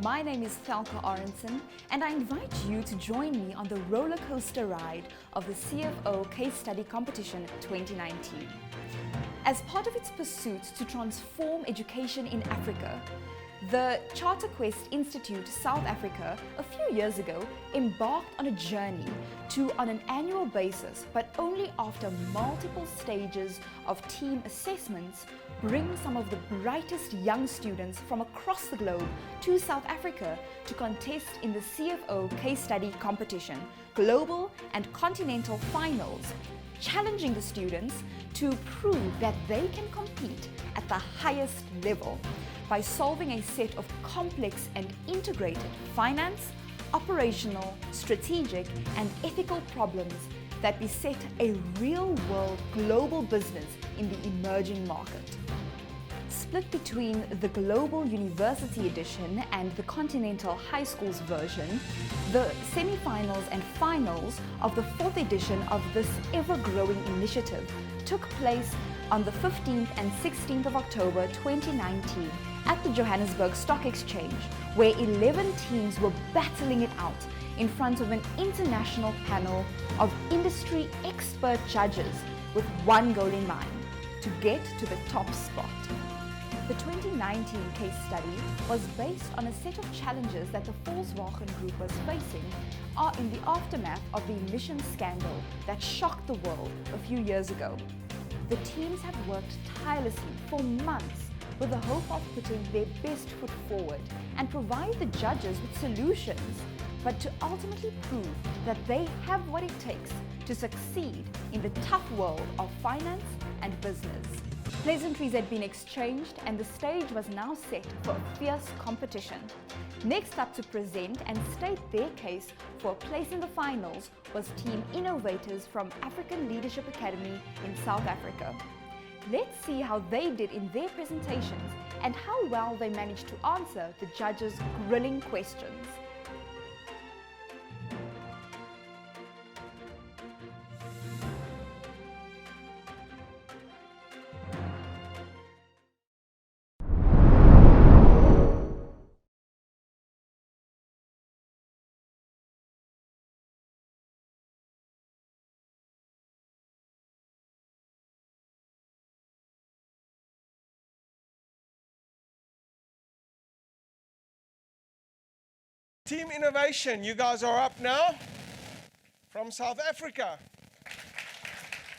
My name is Thelka Aronson, and I invite you to join me on the roller coaster ride of the CFO Case Study Competition 2019. As part of its pursuit to transform education in Africa, the Charter Quest Institute South Africa a few years ago embarked on a journey to, on an annual basis, but only after multiple stages of team assessments, bring some of the brightest young students from across the globe to South Africa to contest in the CFO Case Study Competition, global and continental finals, challenging the students to prove that they can compete at the highest level by solving a set of complex and integrated finance, operational, strategic, and ethical problems that beset a real-world global business in the emerging market. Split between the Global University Edition and the Continental High Schools version, the semi-finals and finals of the 4th edition of this ever-growing initiative took place on the 15th and 16th of October 2019 at the Johannesburg Stock Exchange, where 11 teams were battling it out in front of an international panel of industry expert judges with one goal in mind: to get to the top spot. The 2019 case study was based on a set of challenges that the Volkswagen Group was facing in the aftermath of the emissions scandal that shocked the world a few years ago. The teams have worked tirelessly for months with the hope of putting their best foot forward and provide the judges with solutions, but to ultimately prove that they have what it takes to succeed in the tough world of finance and business. Pleasantries had been exchanged and the stage was now set for a fierce competition. Next up to present and state their case for a place in the finals was Team Innovators from African Leadership Academy in South Africa. Let's see how they did in their presentations and how well they managed to answer the judges' grilling questions. Team Innovation, you guys are up now from South Africa.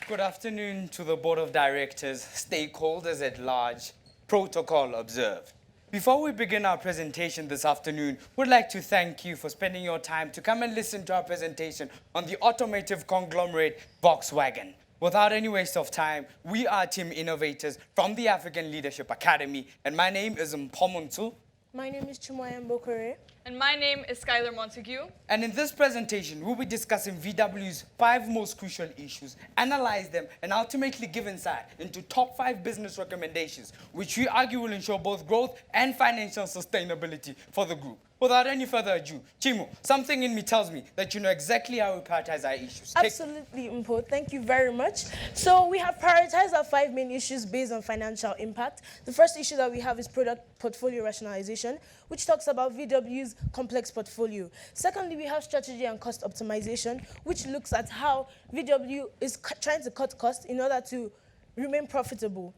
Good afternoon to the Board of Directors, stakeholders at large, protocol observed. Before we begin our presentation this afternoon, we'd like to thank you for spending your time to come and listen to our presentation on the automotive conglomerate Volkswagen. Without any waste of time, we are Team Innovators from the African Leadership Academy, and my name is Mpomuntu. My name is Chimoya Mbokore. And my name is Skylar Montague. And in this presentation, we'll be discussing VW's 5 most crucial issues, analyze them, and ultimately give insight into top 5 business recommendations, which we argue will ensure both growth and financial sustainability for the group. Without any further ado, Chimo, something in me tells me that you know exactly how we prioritize our issues. Absolutely, Mpo. Thank you very much. So we have prioritized our 5 main issues based on financial impact. The first issue that we have is product portfolio rationalization, which talks about VW's complex portfolio. Secondly, we have strategy and cost optimization, which looks at how VW is trying to cut costs in order to remain profitable.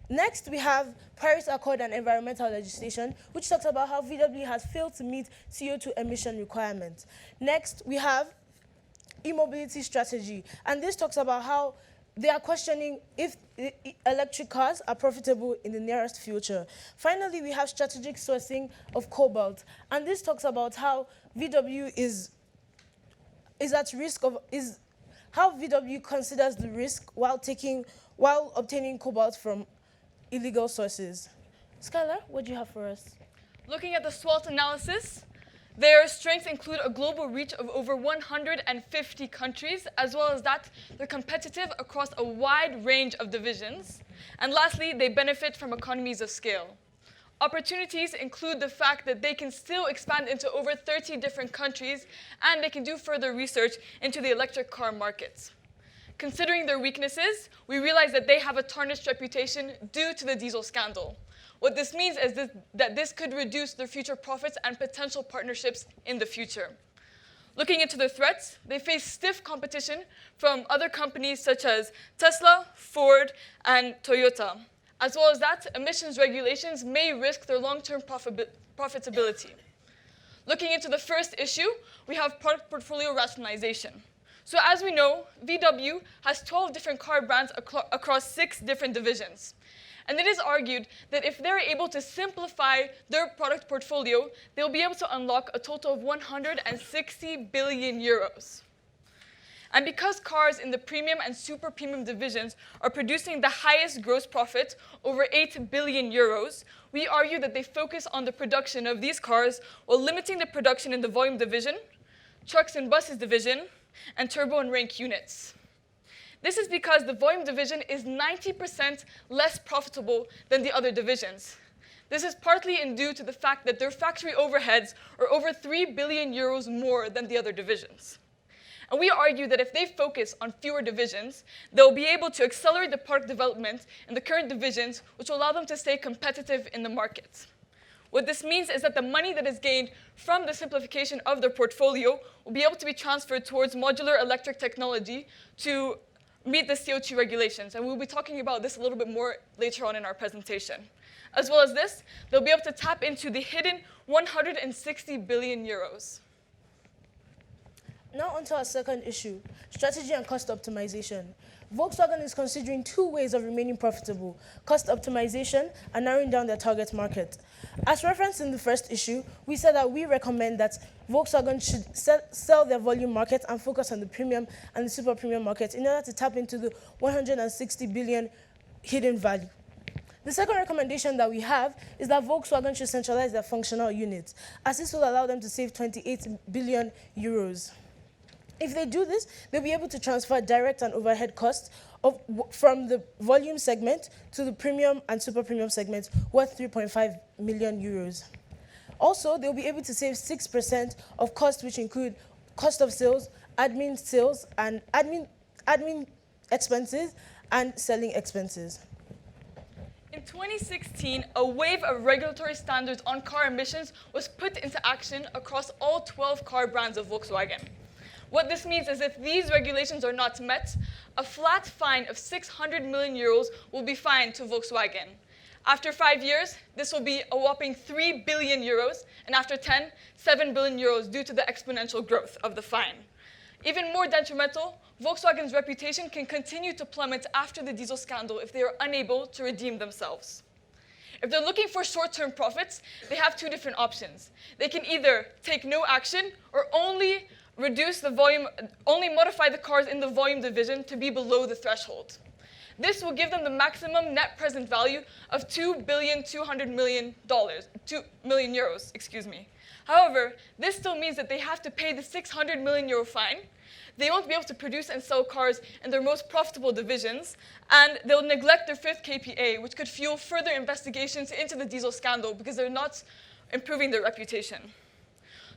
Next, we have Paris Accord and environmental legislation, which talks about how VW has failed to meet CO2 emission requirements. Next, we have e-mobility strategy, and this talks about how they are questioning if electric cars are profitable in the nearest future. Finally, we have strategic sourcing of cobalt, and this talks about how VW is at risk of, how VW considers the risk while obtaining cobalt from illegal sources. Skylar, what do you have for us? Looking at the SWOT analysis, their strengths include a global reach of over 150 countries, as well as that they're competitive across a wide range of divisions. And lastly, they benefit from economies of scale. Opportunities include the fact that they can still expand into over 30 different countries, and they can do further research into the electric car markets. considering their weaknesses, we realize that they have a tarnished reputation due to the diesel scandal. What this means is that this could reduce their future profits and potential partnerships in the future. Looking into their threats, they face stiff competition from other companies such as Tesla, Ford, and Toyota. As well as that, emissions regulations may risk their long-term profitability. Looking into the first issue, we have product portfolio rationalization. So as we know, VW has 12 different car brands across 6 different divisions. And it is argued that if they're able to simplify their product portfolio, they'll be able to unlock a total of 160 billion euros. And because cars in the premium and super premium divisions are producing the highest gross profit, over 8 billion euros, we argue that they focus on the production of these cars while limiting the production in the volume division, trucks and buses division, and turbo and rank units. This is because the volume division is 90% less profitable than the other divisions. This is partly due to the fact that their factory overheads are over 3 billion euros more than the other divisions. And we argue that if they focus on fewer divisions, they'll be able to accelerate the product development in the current divisions, which will allow them to stay competitive in the market. What this means is that the money that is gained from the simplification of their portfolio will be able to be transferred towards modular electric technology to meet the CO2 regulations. And we'll be talking about this a little bit more later on in our presentation. As well as this, they'll be able to tap into the hidden 160 billion euros. Now onto our second issue, strategy and cost optimization. Volkswagen is considering 2 ways of remaining profitable, cost optimization and narrowing down their target market. As referenced in the first issue, we said that we recommend that Volkswagen should sell their volume market and focus on the premium and the super premium market in order to tap into the 160 billion hidden value. The second recommendation that we have is that Volkswagen should centralize their functional units, as this will allow them to save 28 billion euros. If they do this, they'll be able to transfer direct and overhead costs from the volume segment to the premium and super premium segment, worth 3.5 million euros. Also, they'll be able to save 6% of costs, which include cost of sales, admin expenses, and selling expenses. In 2016, a wave of regulatory standards on car emissions was put into action across all 12 car brands of Volkswagen. What this means is if these regulations are not met, a flat fine of 600 million euros will be fined to Volkswagen. After 5 years, this will be a whopping 3 billion euros, and after 10, 7 billion euros due to the exponential growth of the fine. Even more detrimental, Volkswagen's reputation can continue to plummet after the diesel scandal if they are unable to redeem themselves. If they're looking for short-term profits, they have 2 different options. They can either take no action or only modify the cars in the volume division to be below the threshold. This will give them the maximum net present value of 2 billion euros, excuse me. However, this still means that they have to pay the 600 million euro fine. They won't be able to produce and sell cars in their most profitable divisions, and they'll neglect their 5th KPA, which could fuel further investigations into the diesel scandal because they're not improving their reputation.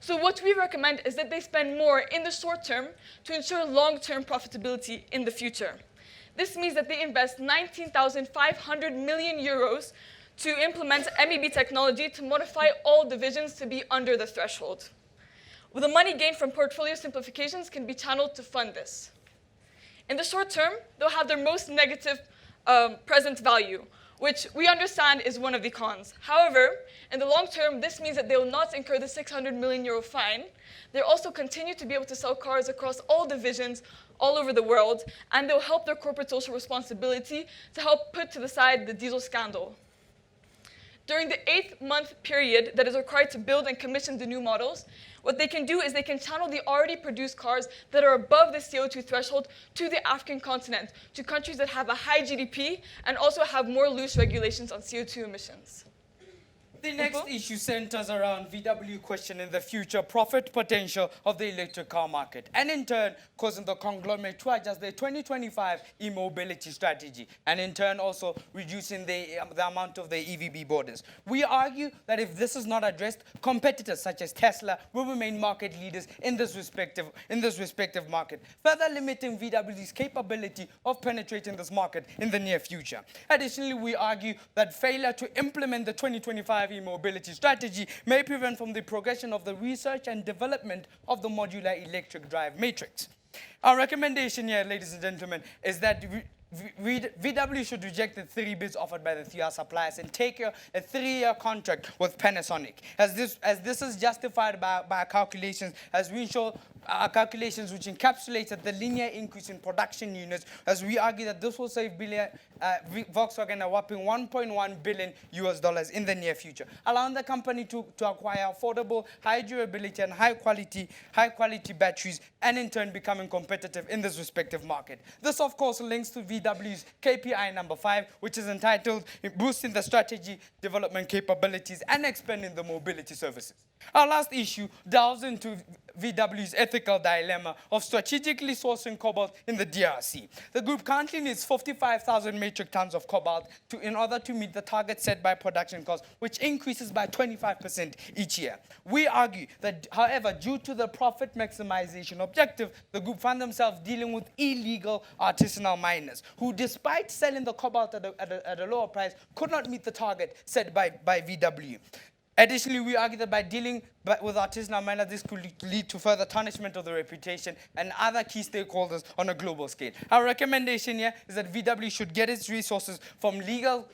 So what we recommend is that they spend more in the short term to ensure long-term profitability in the future. This means that they invest 19,500 million euros to implement MEB technology to modify all divisions to be under the threshold. Well, the money gained from portfolio simplifications can be channeled to fund this. In the short term, they'll have their most negative present value, which we understand is one of the cons. However, in the long term, this means that they will not incur the 600 million euro fine. They'll also continue to be able to sell cars across all divisions all over the world, and they'll help their corporate social responsibility to help put to the side the diesel scandal. During the 8-month period that is required to build and commission the new models, what they can do is they can channel the already produced cars that are above the CO2 threshold to the African continent, to countries that have a high GDP and also have more loose regulations on CO2 emissions. The next issue centers around VW questioning the future profit potential of the electric car market, and in turn causing the conglomerate to adjust their 2025 e-mobility strategy, and in turn also reducing the amount of their EVB borders. We argue that if this is not addressed, competitors such as Tesla will remain market leaders in this respective market, further limiting VW's capability of penetrating this market in the near future. Additionally, we argue that failure to implement the 2025 e-mobility strategy may prevent from the progression of the research and development of the modular electric drive matrix. Our recommendation here, ladies and gentlemen, is that VW should reject the 3 bids offered by the 3R suppliers and take a 3-year contract with Panasonic, as this is justified by calculations, as we show calculations which encapsulated the linear increase in production units, as we argue that this will save Volkswagen a whopping $1.1 billion in the near future, allowing the company to acquire affordable, high durability and high quality batteries, and in turn becoming competitive in this respective market. This of course links to VW's KPI number 5, which is entitled Boosting the Strategy Development Capabilities and Expanding the Mobility Services. Our last issue delves into VW's ethical dilemma of strategically sourcing cobalt in the DRC. The group currently needs 55,000 metric tons of cobalt in order to meet the target set by production costs, which increases by 25% each year. We argue that, however, due to the profit maximization objective, the group found themselves dealing with illegal artisanal miners who, despite selling the cobalt at a lower price, could not meet the target set by VW. Additionally, we argue that by dealing with artisanal miners, this could lead to further tarnishment of the reputation and other key stakeholders on a global scale. Our recommendation here is that VW should get its resources from legal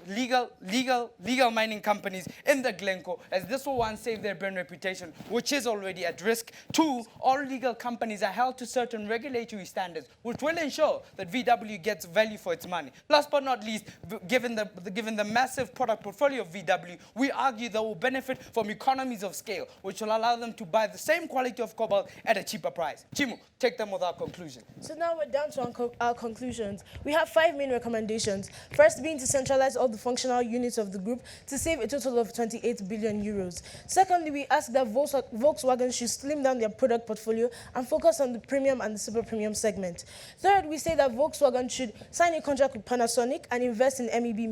mining companies in the Glencoe, as this will, one, save their brand reputation, which is already at risk. 2, all legal companies are held to certain regulatory standards, which will ensure that VW gets value for its money. Last but not least, given the massive product portfolio of VW, we argue they will benefit from economies of scale, which will allow them to buy the same quality of cobalt at a cheaper price. Chimu, take them with our conclusion. So now we're down to our conclusions. We have 5 main recommendations. First being to centralize all the functional units of the group to save a total of 28 billion euros. Secondly, we ask that Volkswagen should slim down their product portfolio and focus on the premium and the super premium segment. Third, we say that Volkswagen should sign a contract with Panasonic and invest in MEB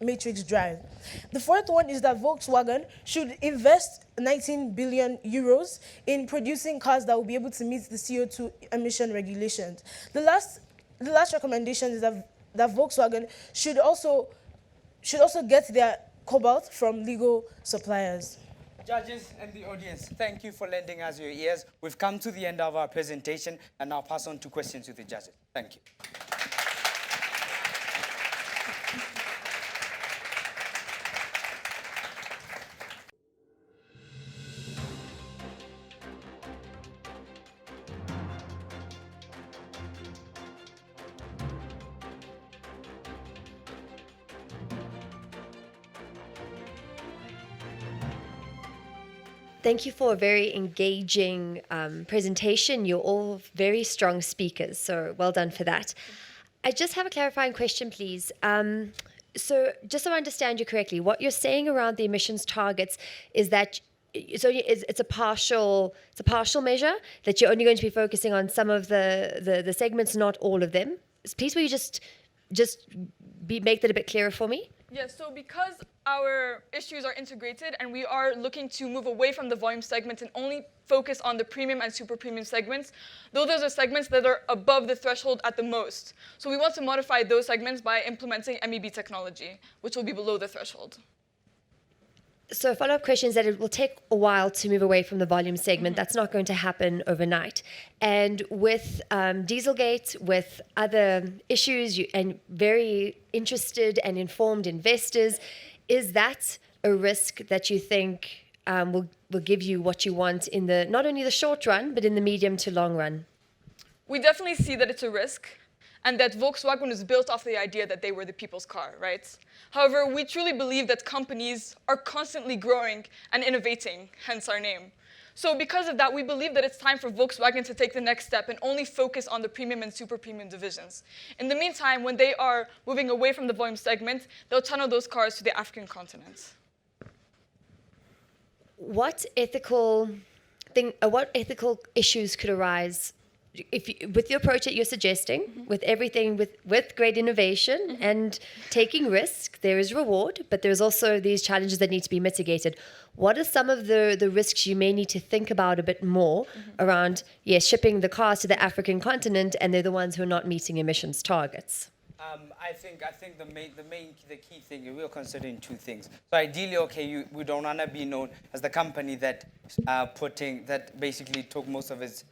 matrix drive. The fourth one is that Volkswagen should invest 19 billion euros in producing cars that will be able to meet the CO2 emission regulations. The last recommendation is that Volkswagen should also get their cobalt from legal suppliers. Judges and the audience, thank you for lending us your ears. We've come to the end of our presentation and now pass on to questions with the judges. Thank you. Thank you for a very engaging presentation. You're all very strong speakers, so well done for that. I just have a clarifying question, please. So just so I understand you correctly, what you're saying around the emissions targets is that it's a partial measure, that you're only going to be focusing on some of the segments, not all of them. Please, will you just make that a bit clearer for me? Yes, so because our issues are integrated and we are looking to move away from the volume segment and only focus on the premium and super premium segments, those are segments that are above the threshold at the most. So we want to modify those segments by implementing MEB technology, which will be below the threshold. So a follow-up question is that it will take a while to move away from the volume segment. That's not going to happen overnight. And with Dieselgate, with other issues, and very interested and informed investors, is that a risk that you think will give you what you want in the not only the short run, but in the medium to long run? We definitely see that it's a risk, and that Volkswagen was built off the idea that they were the people's car, right? However, we truly believe that companies are constantly growing and innovating, hence our name. So because of that, we believe that it's time for Volkswagen to take the next step and only focus on the premium and super premium divisions. In the meantime, when they are moving away from the volume segment, they'll tunnel those cars to the African continent. what ethical issues could arise if with your approach that you're suggesting, with everything, with great innovation and taking risk, there is reward, but there's also these challenges that need to be mitigated. What are some of the risks you may need to think about a bit more around, shipping the cars to the African continent, and they're the ones who are not meeting emissions targets? I think the key thing, we're considering two things. So ideally, we don't want to be known as the company that basically took most of its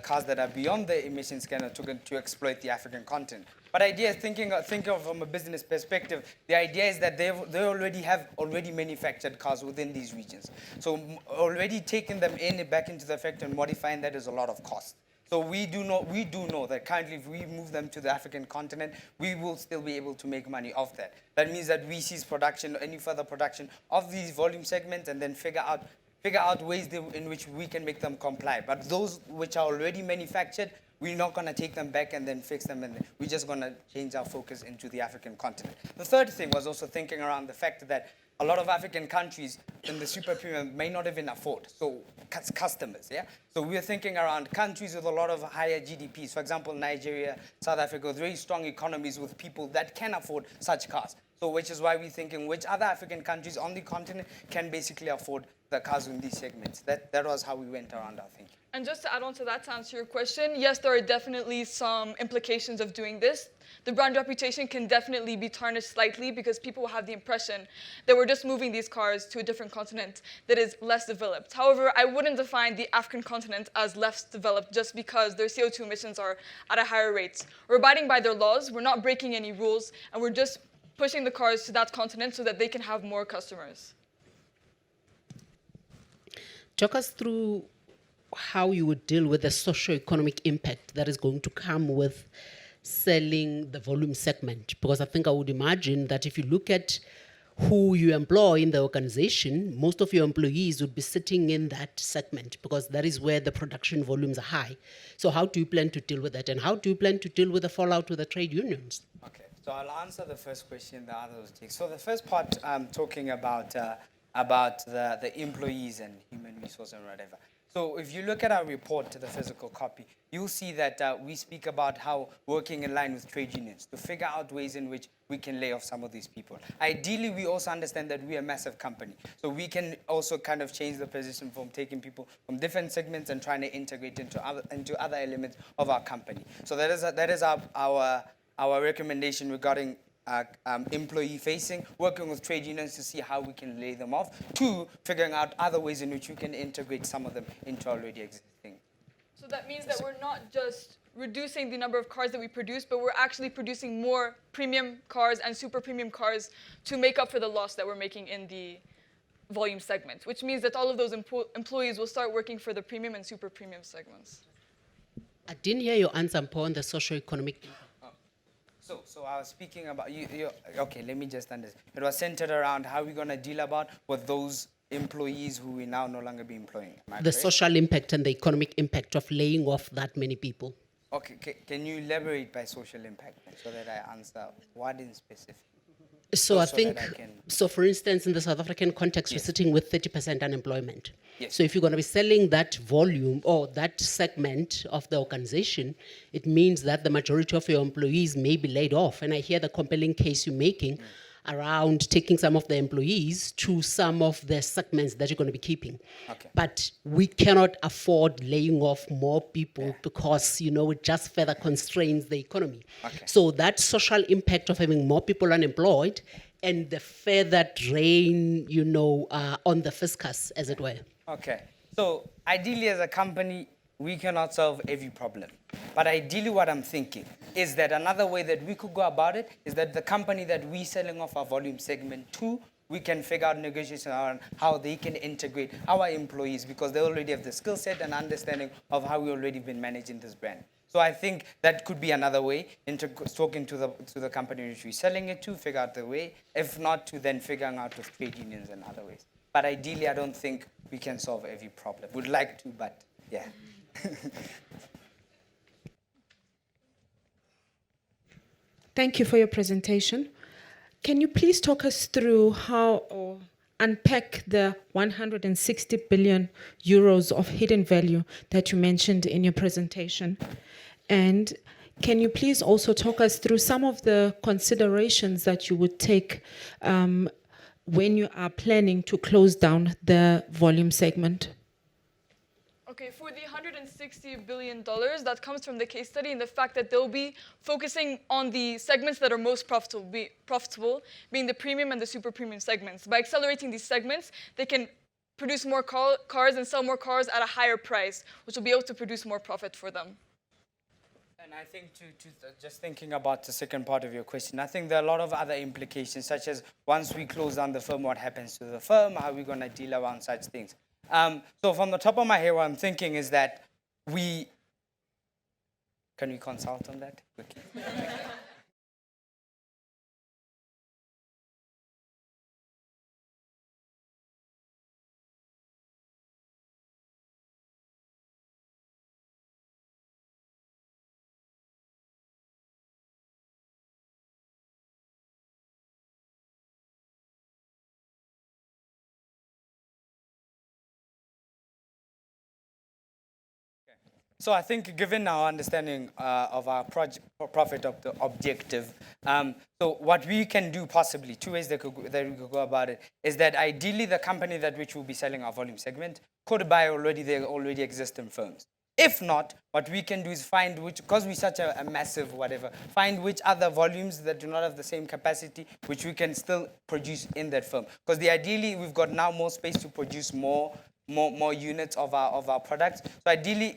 cars that are beyond the emission scanner to exploit the African continent. But thinking of from a business perspective, the idea is that they already have manufactured cars within these regions. So already taking them back into the factory and modifying that is a lot of cost. So we do know that currently if we move them to the African continent, we will still be able to make money off that. That means that we cease production, any further production of these volume segments, and then figure out ways in which we can make them comply. But those which are already manufactured, we're not going to take them back and then fix them, and we're just going to change our focus into the African continent. The third thing was also thinking around the fact that a lot of African countries in the super premium may not even afford, so customers, yeah? So we're thinking around countries with a lot of higher GDPs, for example, Nigeria, South Africa, with very strong economies with people that can afford such cars. So which is why we're thinking which other African countries on the continent can basically afford the cars in these segments. That was how we went around our thinking. And just to add on to that, to answer your question, yes, there are definitely some implications of doing this. The brand reputation can definitely be tarnished slightly because people will have the impression that we're just moving these cars to a different continent that is less developed. However, I wouldn't define the African continent as less developed just because their CO2 emissions are at a higher rate. We're abiding by their laws, we're not breaking any rules, and we're just pushing the cars to that continent so that they can have more customers. Talk us through how you would deal with the socio-economic impact that is going to come with selling the volume segment. Because I think I would imagine that if you look at who you employ in the organization, most of your employees would be sitting in that segment because that is where the production volumes are high. So how do you plan to deal with that? And how do you plan to deal with the fallout with the trade unions? Okay, so I'll answer the first question, the others take. So the first part, talking about the employees and human resource and whatever. So if you look at our report to the physical copy, you'll see that we speak about how working in line with trade unions to figure out ways in which we can lay off some of these people. Ideally, we also understand that we're a massive company. So we can also kind of change the position from taking people from different segments and trying to integrate into other elements of our company. So that is our recommendation regarding employee-facing, working with trade unions to see how we can lay them off, to figuring out other ways in which we can integrate some of them into already existing. So that means that we're not just reducing the number of cars that we produce, but we're actually producing more premium cars and super premium cars to make up for the loss that we're making in the volume segment, which means that all of those employees will start working for the premium and super premium segments. I didn't hear your answer, Paul, on the socio-economic impact. So I was speaking about okay, let me just understand. It was centered around how we're going to deal with those employees who we now no longer be employing. The social impact and the economic impact of laying off that many people. Okay, can you elaborate by social impact so that I answer what in specific? So I think, for instance, in the South African context, Yes. we're sitting with 30% unemployment. Yes. So if you're going to be selling that volume or that segment of the organization, it means that the majority of your employees may be laid off. And I hear the compelling case you're making around taking some of the employees to some of the segments that you're going to be keeping. Okay. But we cannot afford laying off more people because, it just further constrains the economy. Okay. So that social impact of having more people unemployed and the further drain, on the fiscus, as it were. Okay. So ideally, as a company, we cannot solve every problem. But ideally, what I'm thinking is that another way that we could go about it is that the company that we're selling off our volume segment to, we can figure out negotiations around how they can integrate our employees because they already have the skill set and understanding of how we already been managing this brand. So I think that could be another way into talking to the company which we're selling it to, figure out the way. If not, to then figuring out with trade unions and other ways. But ideally, I don't think we can solve every problem. Would like to, but yeah. Thank you for your presentation. Can you please talk us through how, or unpack the 160 billion euros of hidden value that you mentioned in your presentation? And can you please also talk us through some of the considerations that you would take when you are planning to close down the volume segment? Okay, for the $160 billion, that comes from the case study and the fact that they'll be focusing on the segments that are most profitable, being the premium and the super premium segments. By accelerating these segments, they can produce more cars and sell more cars at a higher price, which will be able to produce more profit for them. And I think just thinking about the second part of your question, I think there are a lot of other implications, such as once we close down the firm, what happens to the firm? How are we going to deal around such things? So from the top of my head, what I'm thinking is that can we consult on that quickly? So I think given our understanding of our profit objective, so what we can do possibly, two ways that we could go about it, is that ideally the company that which will be selling our volume segment could buy their already existing firms. If not, what we can do is find which, because we're such a massive whatever, find which other volumes that do not have the same capacity, which we can still produce in that firm. Because ideally we've got now more space to produce more units of our products. So ideally,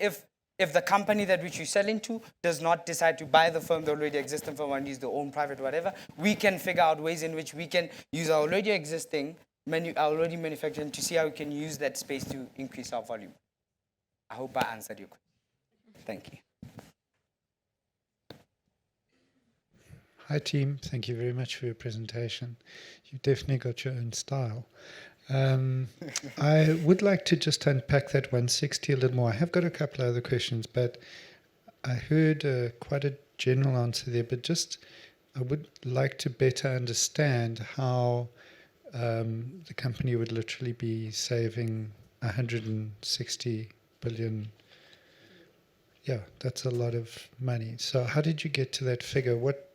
if the company that which you're selling to does not decide to buy the firm, the already existing firm, and use their own private whatever, we can figure out ways in which we can use our already existing, already manufacturing, to see how we can use that space to increase our volume. I hope I answered your question. Thank you. Hi team, thank you very much for your presentation. You've definitely got your own style. I would like to just unpack that 160 a little more. I have got a couple of other questions, but I heard quite a general answer there, but just I would like to better understand how the company would literally be saving 160 billion. Yeah, that's a lot of money. So how did you get to that figure? What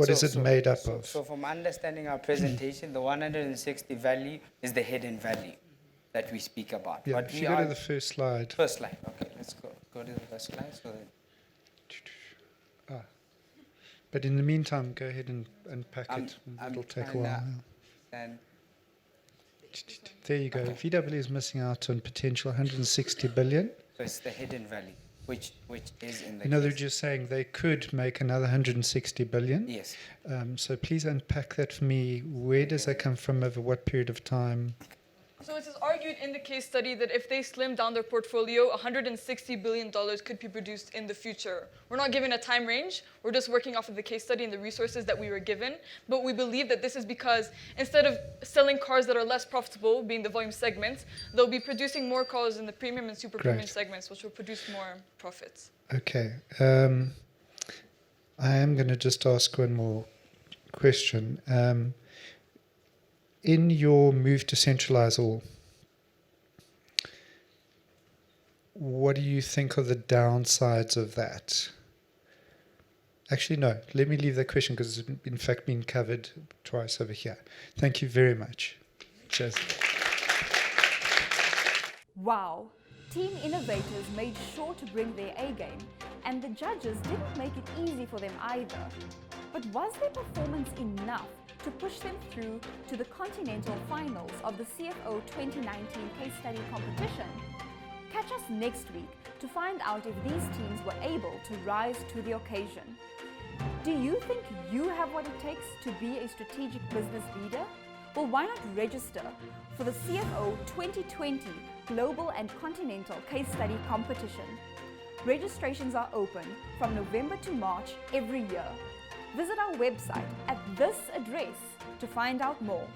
is it made up of? So from understanding our presentation, the 160 value is the hidden value that we speak about. Yeah, if you go to the first slide. First slide, okay, let's go to the first slide. So but in the meantime, go ahead and unpack it. It'll take a while. There you go. Okay. VW is missing out on potential 160 billion. So it's the hidden value. Which is in the In other words, you're saying they could make another 160 billion? Yes. So please unpack that for me. Where does that come from, over what period of time? So it is argued in the case study that if they slim down their portfolio, $160 billion could be produced in the future. We're not given a time range. We're just working off of the case study and the resources that we were given. But we believe that this is because instead of selling cars that are less profitable, being the volume segments, they'll be producing more cars in the premium and super premium segments, which will produce more profits. Okay. I am going to just ask one more question. In your move to centralize all, what do you think are the downsides of that? Actually, no, let me leave that question because it's in fact been covered twice over here. Thank you very much. Cheers. Wow, Team Innovators made sure to bring their A game, and the judges didn't make it easy for them either. But was their performance enough to push them through to the continental finals of the CFO 2019 case study competition? Catch us next week to find out if these teams were able to rise to the occasion. Do you think you have what it takes to be a strategic business leader? Well, why not register for the CFO 2020 Global and Continental Case Study Competition? Registrations are open from November to March every year. Visit our website at this address to find out more.